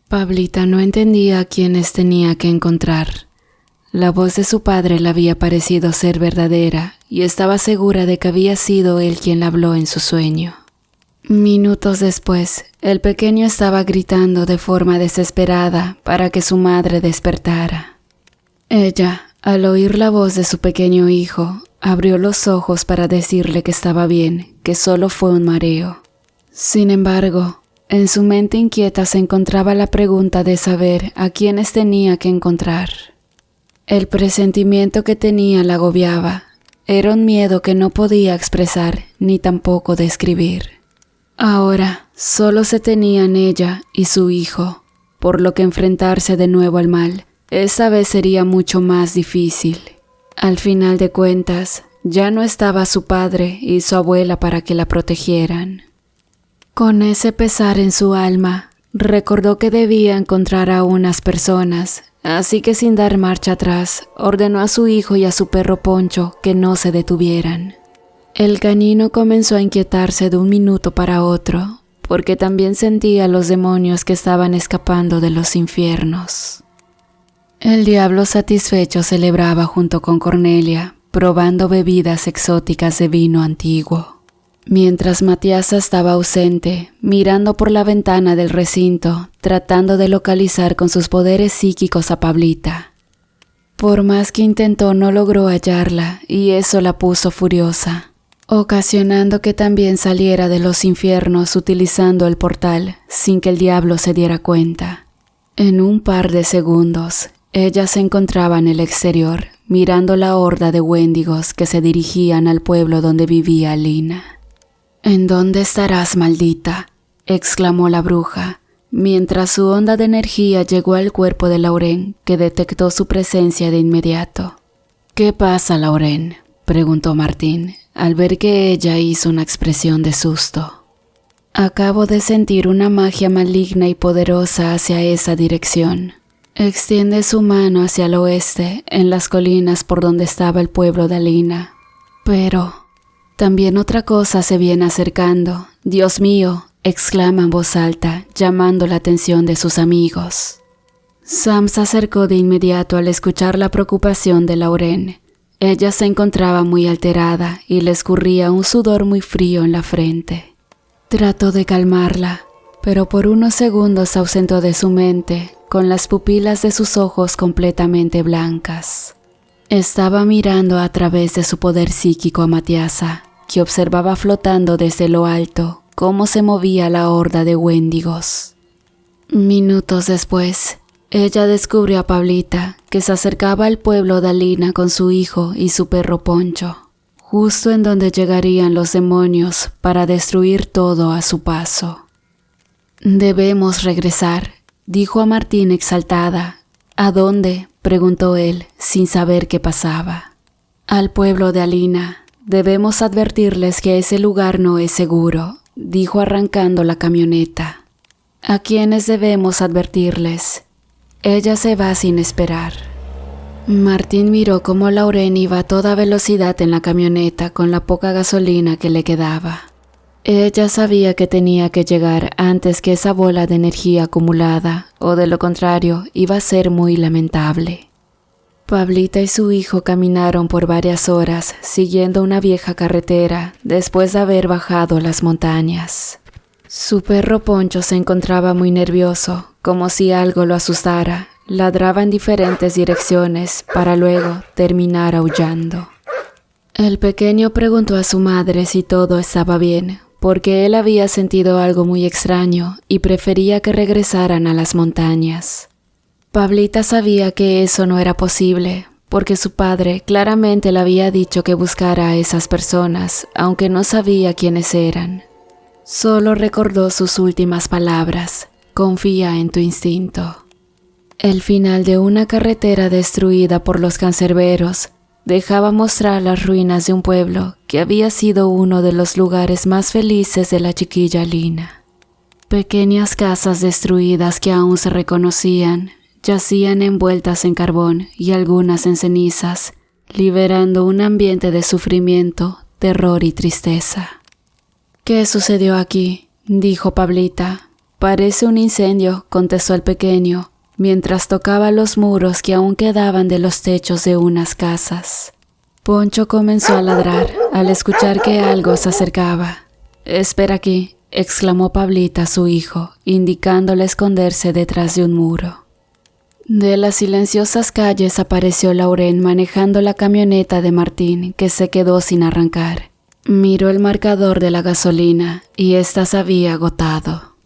Pablita no entendía a quiénes tenía que encontrar. La voz de su padre le había parecido ser verdadera y estaba segura de que había sido él quien la habló en su sueño. Minutos después, el pequeño estaba gritando de forma desesperada para que su madre despertara. Ella, al oír la voz de su pequeño hijo, abrió los ojos para decirle que estaba bien, que solo fue un mareo. Sin embargo, en su mente inquieta se encontraba la pregunta de saber a quiénes tenía que encontrar. El presentimiento que tenía la agobiaba. Era un miedo que no podía expresar ni tampoco describir. Ahora solo se tenían ella y su hijo, por lo que enfrentarse de nuevo al mal, esta vez sería mucho más difícil. Al final de cuentas, ya no estaba su padre y su abuela para que la protegieran. Con ese pesar en su alma, recordó que debía encontrar a unas personas, así que sin dar marcha atrás, ordenó a su hijo y a su perro Poncho que no se detuvieran. El canino comenzó a inquietarse de un minuto para otro, porque también sentía los demonios que estaban escapando de los infiernos. El diablo satisfecho celebraba junto con Cornelia, probando bebidas exóticas de vino antiguo. Mientras Matiasa estaba ausente, mirando por la ventana del recinto, tratando de localizar con sus poderes psíquicos a Pablita. Por más que intentó, no logró hallarla y eso la puso furiosa, ocasionando que también saliera de los infiernos utilizando el portal sin que el diablo se diera cuenta. En un par de segundos, ella se encontraba en el exterior, mirando la horda de Wendigos que se dirigían al pueblo donde vivía Alina. «¿En dónde estarás, maldita?», exclamó la bruja, mientras su onda de energía llegó al cuerpo de Lauren, que detectó su presencia de inmediato. «¿Qué pasa, Lauren?», preguntó Martín, al ver que ella hizo una expresión de susto. «Acabo de sentir una magia maligna y poderosa hacia esa dirección». Extiende su mano hacia el oeste, en las colinas por donde estaba el pueblo de Alina. Pero también otra cosa se viene acercando. «Dios mío», exclama en voz alta, llamando la atención de sus amigos. Sam se acercó de inmediato al escuchar la preocupación de Lauren. Ella se encontraba muy alterada y le escurría un sudor muy frío en la frente. Trató de calmarla, pero por unos segundos se ausentó de su mente, con las pupilas de sus ojos completamente blancas. Estaba mirando a través de su poder psíquico a Matiasa, que observaba flotando desde lo alto cómo se movía la horda de Wendigos. Minutos después, ella descubrió a Pablita, que se acercaba al pueblo de Alina con su hijo y su perro Poncho, justo en donde llegarían los demonios para destruir todo a su paso. «Debemos regresar», dijo a Martín exaltada. «¿A dónde?», preguntó él, sin saber qué pasaba. «Al pueblo de Alina. Debemos advertirles que ese lugar no es seguro», dijo arrancando la camioneta. «¿A quiénes debemos advertirles?». «Ella se va sin esperar». Martín miró cómo Lauren iba a toda velocidad en la camioneta con la poca gasolina que le quedaba. Ella sabía que tenía que llegar antes que esa bola de energía acumulada, o de lo contrario, iba a ser muy lamentable. Pablita y su hijo caminaron por varias horas, siguiendo una vieja carretera, después de haber bajado las montañas. Su perro Poncho se encontraba muy nervioso, como si algo lo asustara. Ladraba en diferentes direcciones, para luego terminar aullando. El pequeño preguntó a su madre si todo estaba bien, porque él había sentido algo muy extraño y prefería que regresaran a las montañas. Pablita sabía que eso no era posible, porque su padre claramente le había dicho que buscara a esas personas, aunque no sabía quiénes eran. Solo recordó sus últimas palabras: «Confía en tu instinto». El final de una carretera destruida por los cancerberos dejaba mostrar las ruinas de un pueblo que había sido uno de los lugares más felices de la chiquilla Alina. Pequeñas casas destruidas que aún se reconocían yacían envueltas en carbón y algunas en cenizas, liberando un ambiente de sufrimiento, terror y tristeza. «¿Qué sucedió aquí?», dijo Pablita. Parece un incendio, contestó el pequeño, mientras tocaba los muros que aún quedaban de los techos de unas casas. Poncho comenzó a ladrar al escuchar que algo se acercaba. «Espera aquí», exclamó Pablita a su hijo, indicándole esconderse detrás de un muro. De las silenciosas calles apareció Lauren manejando la camioneta de Martín, que se quedó sin arrancar. Miró el marcador de la gasolina y ésta se había agotado.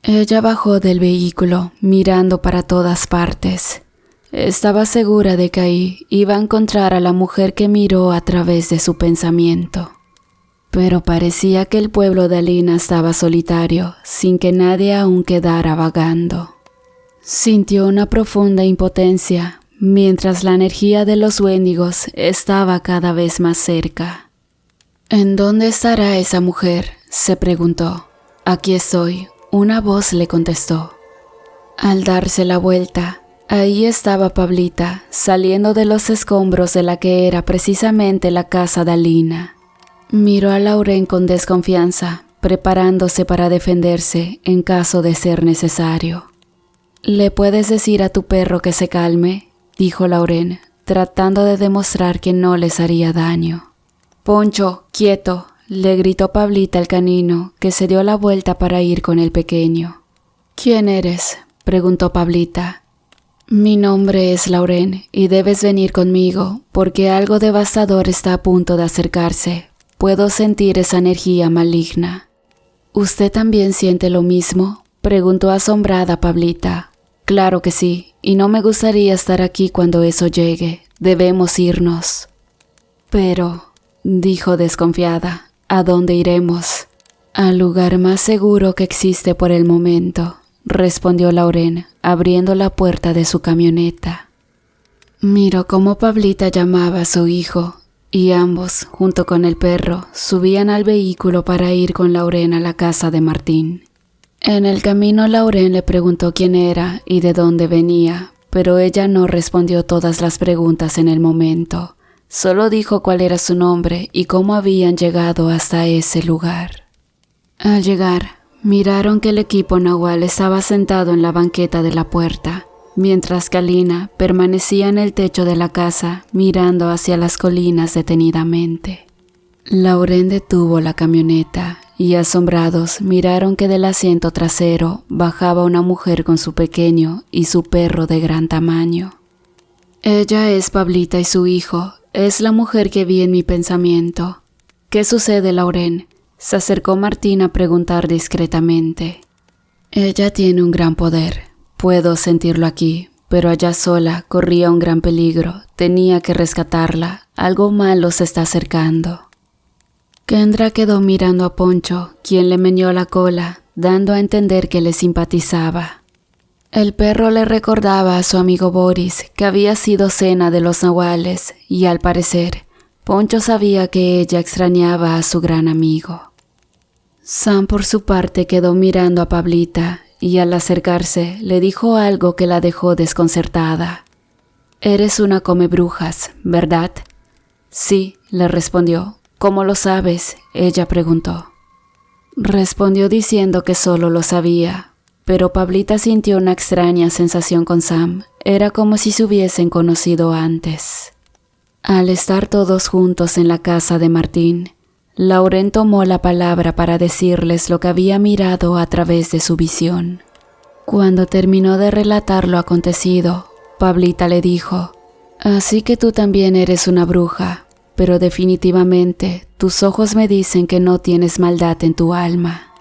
Ella bajó del vehículo, mirando para todas partes. Estaba segura de que ahí iba a encontrar a la mujer que miró a través de su pensamiento. Pero parecía que el pueblo de Alina estaba solitario, sin que nadie aún quedara vagando. Sintió una profunda impotencia, mientras la energía de los Wendigos estaba cada vez más cerca. «¿En dónde estará esa mujer?», se preguntó. «Aquí estoy», una voz le contestó. Al darse la vuelta, ahí estaba Pablita, saliendo de los escombros de la que era precisamente la casa de Alina. Miró a Lauren con desconfianza, preparándose para defenderse en caso de ser necesario. «¿Le puedes decir a tu perro que se calme?», dijo Lauren, tratando de demostrar que no les haría daño. «Poncho, quieto», le gritó Pablita al canino, que se dio la vuelta para ir con el pequeño. «¿Quién eres?», preguntó Pablita. «Mi nombre es Lauren y debes venir conmigo porque algo devastador está a punto de acercarse. Puedo sentir esa energía maligna». «¿Usted también siente lo mismo?», preguntó asombrada Pablita. «Claro que sí, y no me gustaría estar aquí cuando eso llegue. Debemos irnos». «Pero», dijo desconfiada, «¿a dónde iremos?». «Al lugar más seguro que existe por el momento», respondió Lauren, abriendo la puerta de su camioneta. Miró cómo Pablita llamaba a su hijo, y ambos, junto con el perro, subían al vehículo para ir con Lauren a la casa de Martín. En el camino Lauren le preguntó quién era y de dónde venía, pero ella no respondió todas las preguntas en el momento. Solo dijo cuál era su nombre y cómo habían llegado hasta ese lugar. Al llegar, miraron que el equipo Nahual estaba sentado en la banqueta de la puerta, mientras que Alina permanecía en el techo de la casa mirando hacia las colinas detenidamente. Lauren detuvo la camioneta y asombrados miraron que del asiento trasero bajaba una mujer con su pequeño y su perro de gran tamaño. «Ella es Pablita y su hijo, es la mujer que vi en mi pensamiento». «¿Qué sucede, Lauren?», se acercó Martín a preguntar discretamente. «Ella tiene un gran poder, puedo sentirlo aquí, pero allá sola corría un gran peligro, tenía que rescatarla, algo malo se está acercando». Kendra quedó mirando a Poncho, quien le meneó la cola, dando a entender que le simpatizaba. El perro le recordaba a su amigo Boris, que había sido cena de los nahuales, y al parecer, Poncho sabía que ella extrañaba a su gran amigo. Sam por su parte quedó mirando a Pablita, y al acercarse le dijo algo que la dejó desconcertada. «Eres una comebrujas, ¿verdad?». «Sí», le respondió. «¿Cómo lo sabes?», ella preguntó. Respondió diciendo que solo lo sabía, pero Pablita sintió una extraña sensación con Sam. Era como si se hubiesen conocido antes. Al estar todos juntos en la casa de Martín, Lauren tomó la palabra para decirles lo que había mirado a través de su visión. Cuando terminó de relatar lo acontecido, Pablita le dijo: «Así que tú también eres una bruja. Pero definitivamente tus ojos me dicen que no tienes maldad en tu alma».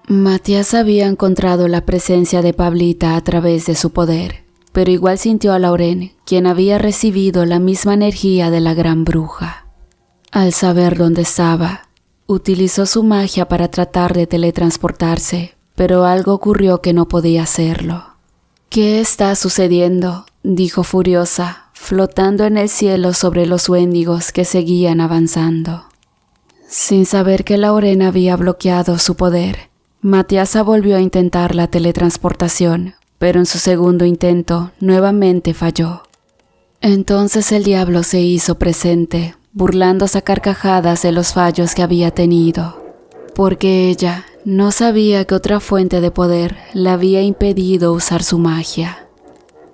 Matías había encontrado la presencia de Pablita a través de su poder, pero igual sintió a Lauren, quien había recibido la misma energía de la gran bruja. Al saber dónde estaba, utilizó su magia para tratar de teletransportarse, pero algo ocurrió que no podía hacerlo. «¿Qué está sucediendo?», dijo furiosa, flotando en el cielo sobre los Wendigos que seguían avanzando. Sin saber que Lauren había bloqueado su poder, Matías volvió a intentar la teletransportación, pero en su segundo intento nuevamente falló. Entonces el diablo se hizo presente, burlándose a carcajadas de los fallos que había tenido, porque ella No sabía que otra fuente de poder le había impedido usar su magia.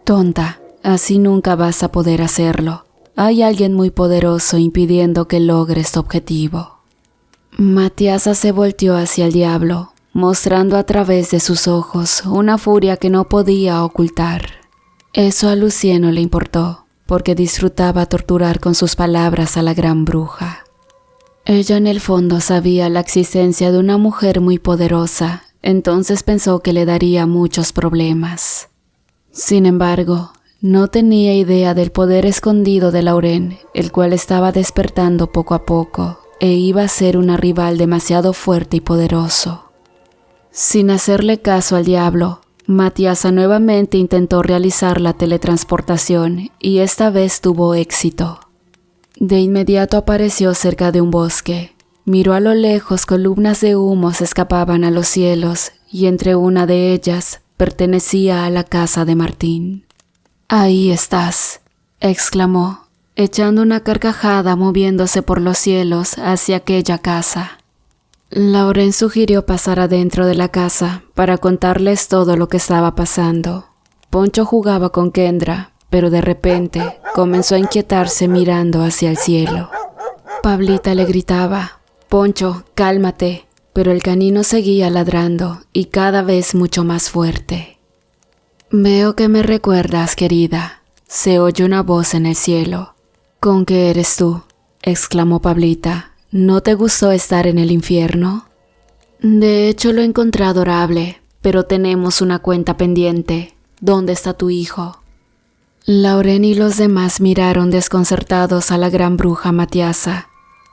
Tonta, así nunca vas a poder hacerlo. Hay alguien muy poderoso impidiendo que logres tu objetivo. Matiasa se volteó hacia el diablo, mostrando a través de sus ojos una furia que no podía ocultar. Eso a Lucien no le importó, porque disfrutaba torturar con sus palabras a la gran bruja. Ella en el fondo sabía la existencia de una mujer muy poderosa, entonces pensó que le daría muchos problemas. Sin embargo, no tenía idea del poder escondido de Lauren, el cual estaba despertando poco a poco, e iba a ser una rival demasiado fuerte y poderoso. Sin hacerle caso al diablo, Matiasa nuevamente intentó realizar la teletransportación y esta vez tuvo éxito. De inmediato apareció cerca de un bosque. Miró a lo lejos, columnas de humo se escapaban a los cielos y entre una de ellas pertenecía a la casa de Martín. «Ahí estás», exclamó, echando una carcajada moviéndose por los cielos hacia aquella casa. Lauren sugirió pasar adentro de la casa para contarles todo lo que estaba pasando. Poncho jugaba con Kendra, pero de repente comenzó a inquietarse mirando hacia el cielo. Pablita le gritaba, «Poncho, cálmate», pero el canino seguía ladrando y cada vez mucho más fuerte. «Veo que me recuerdas, querida», se oyó una voz en el cielo. «¿Con qué eres tú?», exclamó Pablita. «¿No te gustó estar en el infierno?». «De hecho lo encontré adorable, pero tenemos una cuenta pendiente. ¿Dónde está tu hijo?». Lauren y los demás miraron desconcertados a la gran bruja Matiasa.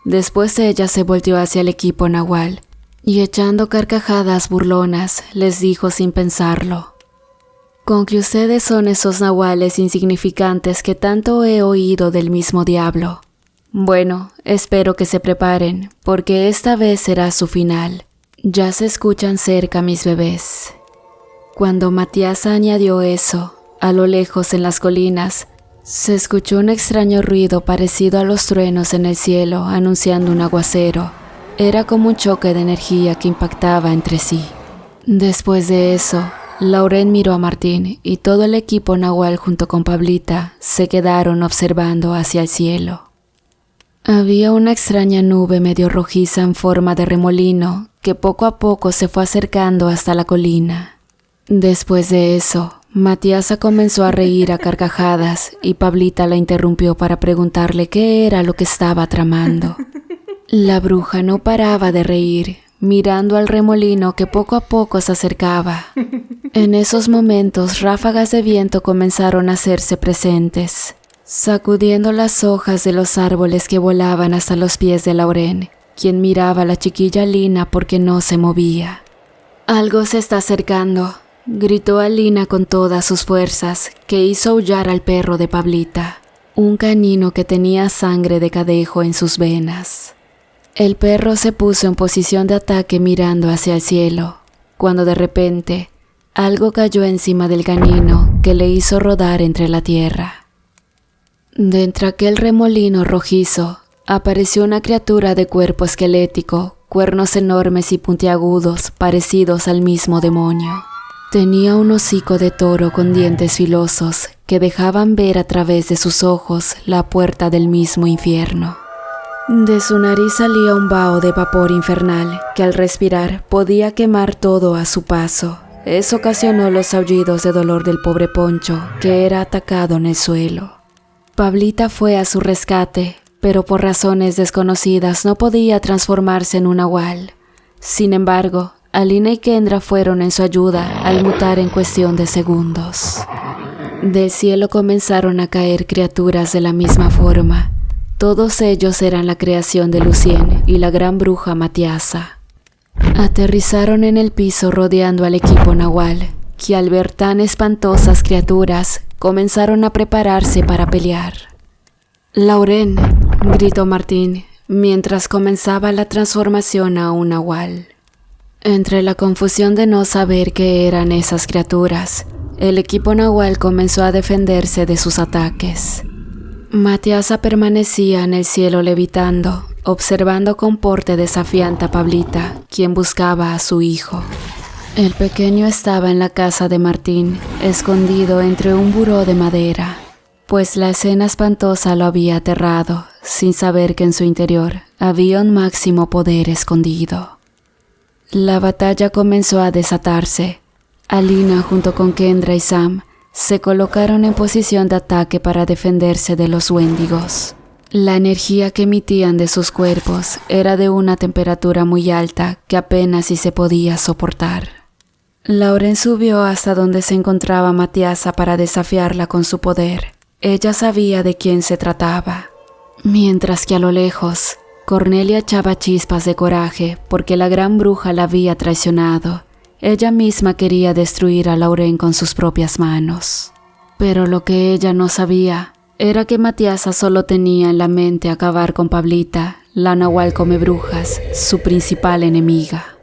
Después ella se volteó hacia el equipo nahual y echando carcajadas burlonas les dijo sin pensarlo: «Con que ustedes son esos nahuales insignificantes que tanto he oído del mismo diablo. Bueno, espero que se preparen, porque esta vez será su final. Ya se escuchan cerca mis bebés». Cuando Matiasa añadió eso, a lo lejos en las colinas, se escuchó un extraño ruido parecido a los truenos en el cielo anunciando un aguacero. Era como un choque de energía que impactaba entre sí. Después de eso, Lauren miró a Martín y todo el equipo nahual junto con Pablita se quedaron observando hacia el cielo. Había una extraña nube medio rojiza en forma de remolino que poco a poco se fue acercando hasta la colina. Después de eso, Matiasa comenzó a reír a carcajadas y Pablita la interrumpió para preguntarle qué era lo que estaba tramando. La bruja no paraba de reír, mirando al remolino que poco a poco se acercaba. En esos momentos, ráfagas de viento comenzaron a hacerse presentes, sacudiendo las hojas de los árboles que volaban hasta los pies de Lauren, quien miraba a la chiquilla Lina porque no se movía. «Algo se está acercando», gritó Alina con todas sus fuerzas, que hizo aullar al perro de Pablita, un canino que tenía sangre de cadejo en sus venas. El perro se puso en posición de ataque mirando hacia el cielo, cuando de repente algo cayó encima del canino que le hizo rodar entre la tierra. De entre aquel remolino rojizo apareció una criatura de cuerpo esquelético, cuernos enormes y puntiagudos parecidos al mismo demonio. Tenía un hocico de toro con dientes filosos que dejaban ver a través de sus ojos la puerta del mismo infierno. De su nariz salía un vaho de vapor infernal que al respirar podía quemar todo a su paso. Eso ocasionó los aullidos de dolor del pobre Poncho, que era atacado en el suelo. Pablita fue a su rescate, pero por razones desconocidas no podía transformarse en un nahual. Sin embargo, Alina y Kendra fueron en su ayuda al mutar en cuestión de segundos. Del cielo comenzaron a caer criaturas de la misma forma. Todos ellos eran la creación de Lucien y la gran bruja Matiasa. Aterrizaron en el piso rodeando al equipo nahual, que al ver tan espantosas criaturas comenzaron a prepararse para pelear. «Lauren», gritó Martín, mientras comenzaba la transformación a un nahual. Entre la confusión de no saber qué eran esas criaturas, el equipo nahual comenzó a defenderse de sus ataques. Matiasa permanecía en el cielo levitando, observando con porte desafiante a Pablita, quien buscaba a su hijo. El pequeño estaba en la casa de Martín, escondido entre un buró de madera, pues la escena espantosa lo había aterrado, sin saber que en su interior había un máximo poder escondido. La batalla comenzó a desatarse. Alina, junto con Kendra y Sam, se colocaron en posición de ataque para defenderse de los Wendigos. La energía que emitían de sus cuerpos era de una temperatura muy alta que apenas si se podía soportar. Lauren subió hasta donde se encontraba Matiasa para desafiarla con su poder. Ella sabía de quién se trataba. Mientras que a lo lejos, Cornelia echaba chispas de coraje porque la gran bruja la había traicionado. Ella misma quería destruir a Lauren con sus propias manos. Pero lo que ella no sabía era que Matiasa solo tenía en la mente acabar con Pablita, la Nahual Comebrujas, su principal enemiga.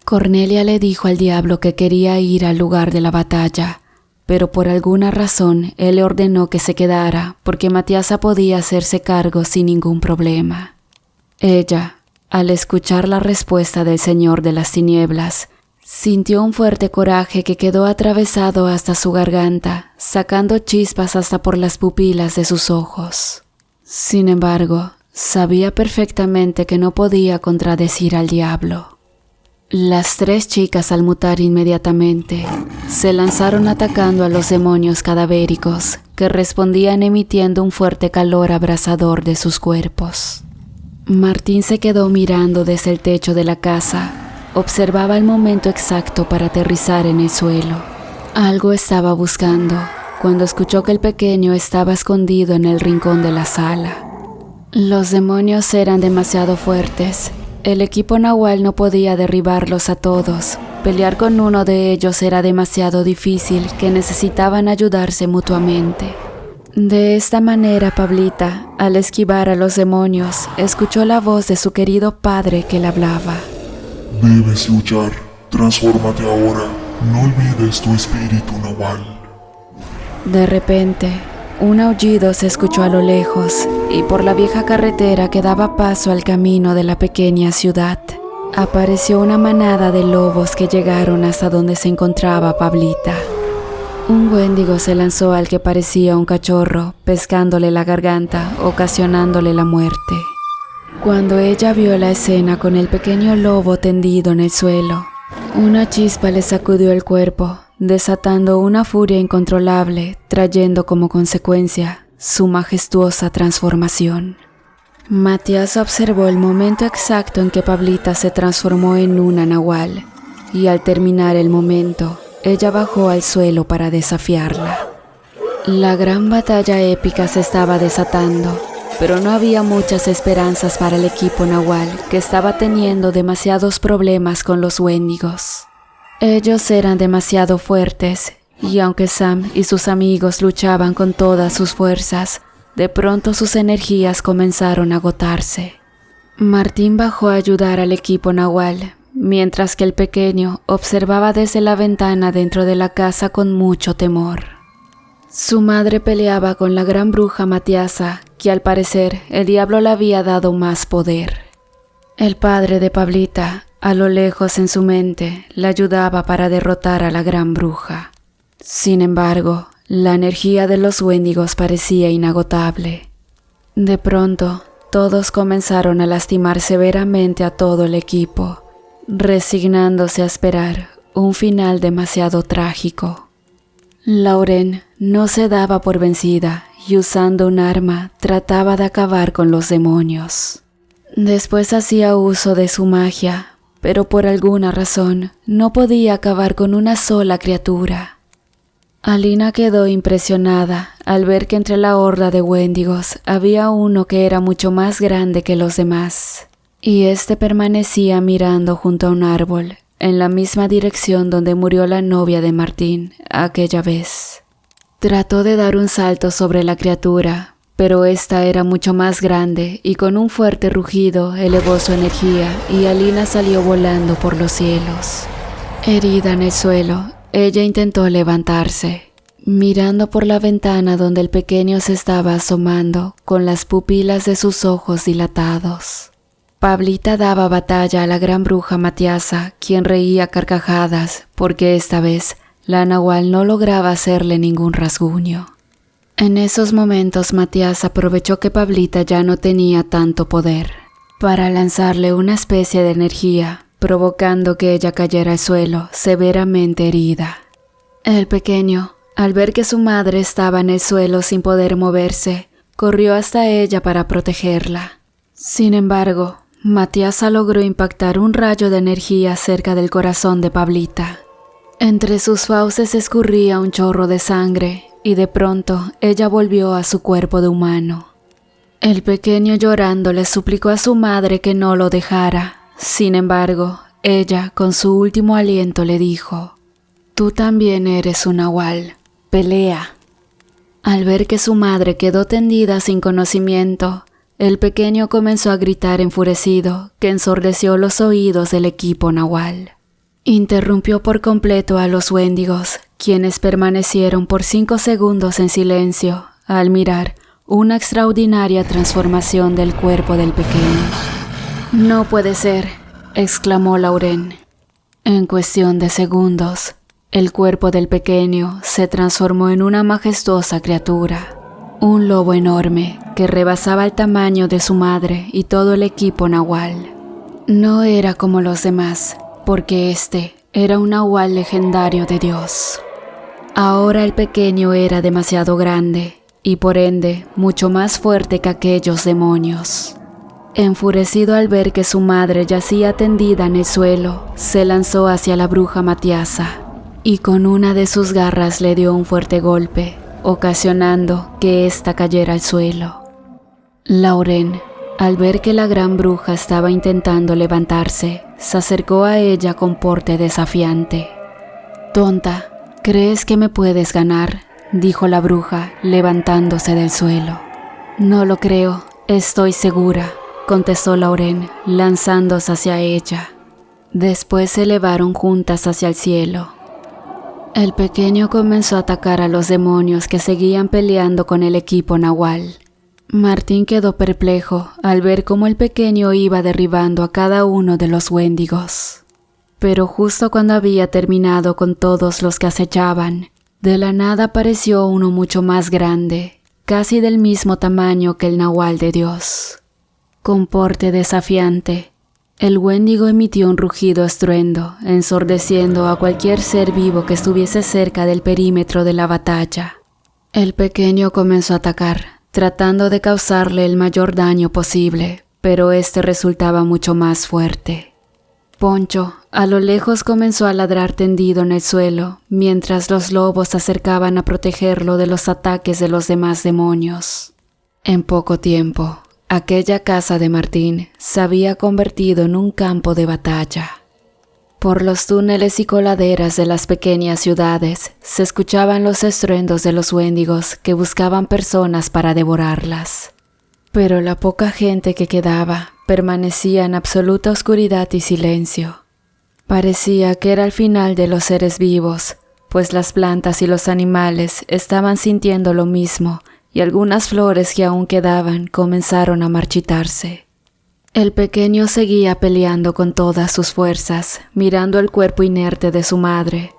Cornelia le dijo al diablo que quería ir al lugar de la batalla, pero por alguna razón él le ordenó que se quedara porque Matiasa podía hacerse cargo sin ningún problema. Ella, al escuchar la respuesta del Señor de las Tinieblas, sintió un fuerte coraje que quedó atravesado hasta su garganta, sacando chispas hasta por las pupilas de sus ojos. Sin embargo, sabía perfectamente que no podía contradecir al diablo. Las 3 chicas, al mutar inmediatamente, se lanzaron atacando a los demonios cadavéricos que respondían emitiendo un fuerte calor abrasador de sus cuerpos. Martín se quedó mirando desde el techo de la casa. Observaba el momento exacto para aterrizar en el suelo. Algo estaba buscando cuando escuchó que el pequeño estaba escondido en el rincón de la sala. Los demonios eran demasiado fuertes. El equipo Nahual no podía derribarlos a todos. Pelear con uno de ellos era demasiado difícil, que necesitaban ayudarse mutuamente. De esta manera, Pablita, al esquivar a los demonios, escuchó la voz de su querido padre que le hablaba. Debes luchar. Transfórmate ahora. No olvides tu espíritu Nahual. De repente, un aullido se escuchó a lo lejos y por la vieja carretera que daba paso al camino de la pequeña ciudad, apareció una manada de lobos que llegaron hasta donde se encontraba Pablita. Un Wendigo se lanzó al que parecía un cachorro, pescándole la garganta, ocasionándole la muerte. Cuando ella vio la escena con el pequeño lobo tendido en el suelo, una chispa le sacudió el cuerpo, desatando una furia incontrolable, trayendo como consecuencia su majestuosa transformación. Matiasa observó el momento exacto en que Pablita se transformó en una Nahual, y al terminar el momento, ella bajó al suelo para desafiarla. La gran batalla épica se estaba desatando, pero no había muchas esperanzas para el equipo Nahual, que estaba teniendo demasiados problemas con los Wendigos. Ellos eran demasiado fuertes, y aunque Sam y sus amigos luchaban con todas sus fuerzas, de pronto sus energías comenzaron a agotarse. Martín bajó a ayudar al equipo Nahual, mientras que el pequeño observaba desde la ventana dentro de la casa con mucho temor. Su madre peleaba con la gran bruja Matiasa, que al parecer el diablo le había dado más poder. El padre de Pablita, a lo lejos en su mente, la ayudaba para derrotar a la gran bruja. Sin embargo, la energía de los Wendigos parecía inagotable. De pronto, todos comenzaron a lastimar severamente a todo el equipo, resignándose a esperar un final demasiado trágico. Lauren no se daba por vencida y usando un arma trataba de acabar con los demonios. Después hacía uso de su magia, pero por alguna razón no podía acabar con una sola criatura. Alina quedó impresionada al ver que entre la horda de Wendigos había uno que era mucho más grande que los demás, y este permanecía mirando junto a un árbol, en la misma dirección donde murió la novia de Martín aquella vez. Trató de dar un salto sobre la criatura, pero esta era mucho más grande y con un fuerte rugido elevó su energía y Alina salió volando por los cielos. Herida en el suelo, ella intentó levantarse, mirando por la ventana donde el pequeño se estaba asomando con las pupilas de sus ojos dilatados. Pablita daba batalla a la gran bruja Matiasa, quien reía a carcajadas porque esta vez la nahual no lograba hacerle ningún rasguño. En esos momentos Matiasa aprovechó que Pablita ya no tenía tanto poder para lanzarle una especie de energía, provocando que ella cayera al suelo severamente herida. El pequeño, al ver que su madre estaba en el suelo sin poder moverse, corrió hasta ella para protegerla. Sin embargo, Matiasa logró impactar un rayo de energía cerca del corazón de Pablita. Entre sus fauces escurría un chorro de sangre y de pronto ella volvió a su cuerpo de humano. El pequeño llorando le suplicó a su madre que no lo dejara. Sin embargo, ella con su último aliento le dijo: «Tú también eres un nahual, pelea». Al ver que su madre quedó tendida sin conocimiento, el pequeño comenzó a gritar enfurecido que ensordeció los oídos del equipo nahual. Interrumpió por completo a los Wendigos, quienes permanecieron por 5 segundos en silencio al mirar una extraordinaria transformación del cuerpo del pequeño. «No puede ser», exclamó Lauren. En cuestión de segundos, el cuerpo del pequeño se transformó en una majestuosa criatura. Un lobo enorme que rebasaba el tamaño de su madre y todo el equipo nahual. No era como los demás, porque este era un nahual legendario de Dios. Ahora el pequeño era demasiado grande y por ende mucho más fuerte que aquellos demonios. Enfurecido al ver que su madre yacía tendida en el suelo, se lanzó hacia la bruja Matiasa y con una de sus garras le dio un fuerte golpe, ocasionando que ésta cayera al suelo. Lauren, al ver que la gran bruja estaba intentando levantarse, se acercó a ella con porte desafiante. «Tonta, ¿crees que me puedes ganar?», dijo la bruja, levantándose del suelo. «No lo creo, estoy segura», contestó Lauren, lanzándose hacia ella. Después se elevaron juntas hacia el cielo. El pequeño comenzó a atacar a los demonios que seguían peleando con el equipo nahual. Martín quedó perplejo al ver cómo el pequeño iba derribando a cada uno de los Wendigos. Pero justo cuando había terminado con todos los que acechaban, de la nada apareció uno mucho más grande, casi del mismo tamaño que el nahual de Dios. Con porte desafiante, el Wendigo emitió un rugido estruendo, ensordeciendo a cualquier ser vivo que estuviese cerca del perímetro de la batalla. El pequeño comenzó a atacar, tratando de causarle el mayor daño posible, pero este resultaba mucho más fuerte. Poncho, a lo lejos, comenzó a ladrar tendido en el suelo, mientras los lobos se acercaban a protegerlo de los ataques de los demás demonios. En poco tiempo, aquella casa de Martín se había convertido en un campo de batalla. Por los túneles y coladeras de las pequeñas ciudades se escuchaban los estruendos de los Wendigos que buscaban personas para devorarlas. Pero la poca gente que quedaba permanecía en absoluta oscuridad y silencio. Parecía que era el final de los seres vivos, pues las plantas y los animales estaban sintiendo lo mismo y algunas flores que aún quedaban comenzaron a marchitarse. El pequeño seguía peleando con todas sus fuerzas, mirando el cuerpo inerte de su madre.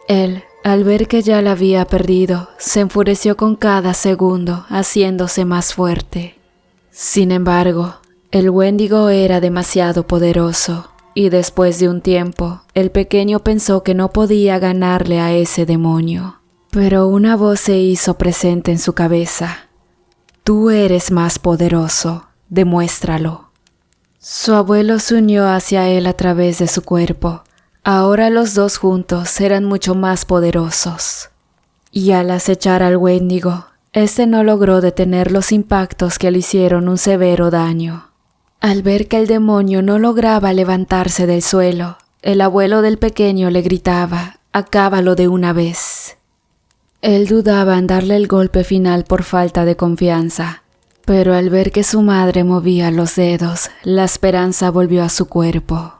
Él, al ver que ya la había perdido, se enfureció con cada segundo, haciéndose más fuerte. Sin embargo, el Wendigo era demasiado poderoso, y después de un tiempo, el pequeño pensó que no podía ganarle a ese demonio. Pero una voz se hizo presente en su cabeza. «Tú eres más poderoso, demuéstralo». Su abuelo se unió hacia él a través de su cuerpo. Ahora los dos juntos eran mucho más poderosos. Y al acechar al Wendigo, este no logró detener los impactos que le hicieron un severo daño. Al ver que el demonio no lograba levantarse del suelo, el abuelo del pequeño le gritaba: «Acábalo de una vez». Él dudaba en darle el golpe final por falta de confianza, pero al ver que su madre movía los dedos, la esperanza volvió a su cuerpo.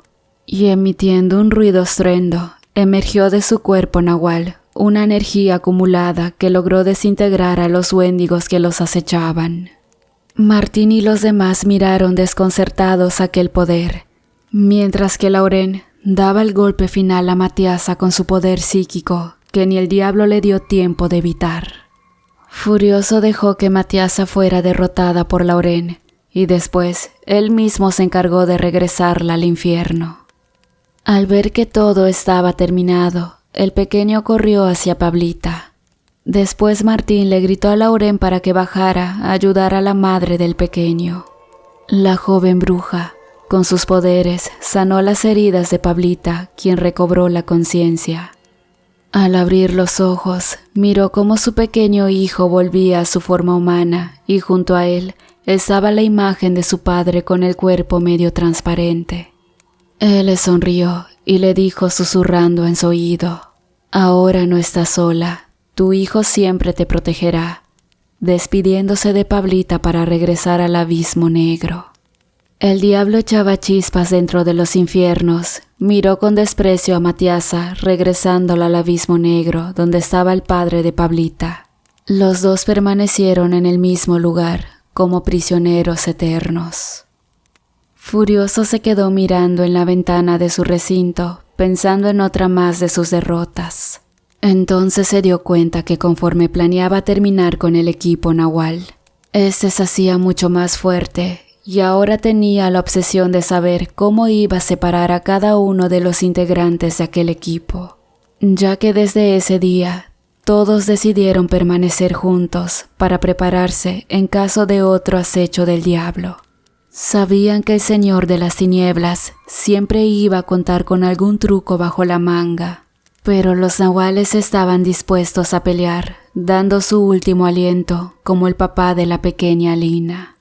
Y emitiendo un ruido estruendo, emergió de su cuerpo nahual una energía acumulada que logró desintegrar a los Wendigos que los acechaban. Martín y los demás miraron desconcertados aquel poder, mientras que Lauren daba el golpe final a Matiasa con su poder psíquico, que ni el diablo le dio tiempo de evitar. Furioso dejó que Matiasa fuera derrotada por Lauren, y después él mismo se encargó de regresarla al infierno. Al ver que todo estaba terminado, el pequeño corrió hacia Pablita. Después Martín le gritó a Lauren para que bajara a ayudar a la madre del pequeño. La joven bruja, con sus poderes, sanó las heridas de Pablita, quien recobró la conciencia. Al abrir los ojos, miró cómo su pequeño hijo volvía a su forma humana y junto a él estaba la imagen de su padre con el cuerpo medio transparente. Él le sonrió y le dijo susurrando en su oído: «Ahora no estás sola, tu hijo siempre te protegerá», despidiéndose de Pablita para regresar al abismo negro. El diablo echaba chispas dentro de los infiernos, miró con desprecio a Matiasa regresándola al abismo negro donde estaba el padre de Pablita. Los dos permanecieron en el mismo lugar, como prisioneros eternos. Furioso se quedó mirando en la ventana de su recinto, pensando en otra más de sus derrotas. Entonces se dio cuenta que conforme planeaba terminar con el equipo Nahual, este se hacía mucho más fuerte y ahora tenía la obsesión de saber cómo iba a separar a cada uno de los integrantes de aquel equipo, ya que desde ese día todos decidieron permanecer juntos para prepararse en caso de otro acecho del diablo. Sabían que el Señor de las Tinieblas siempre iba a contar con algún truco bajo la manga, pero los nahuales estaban dispuestos a pelear, dando su último aliento como el papá de la pequeña Lina.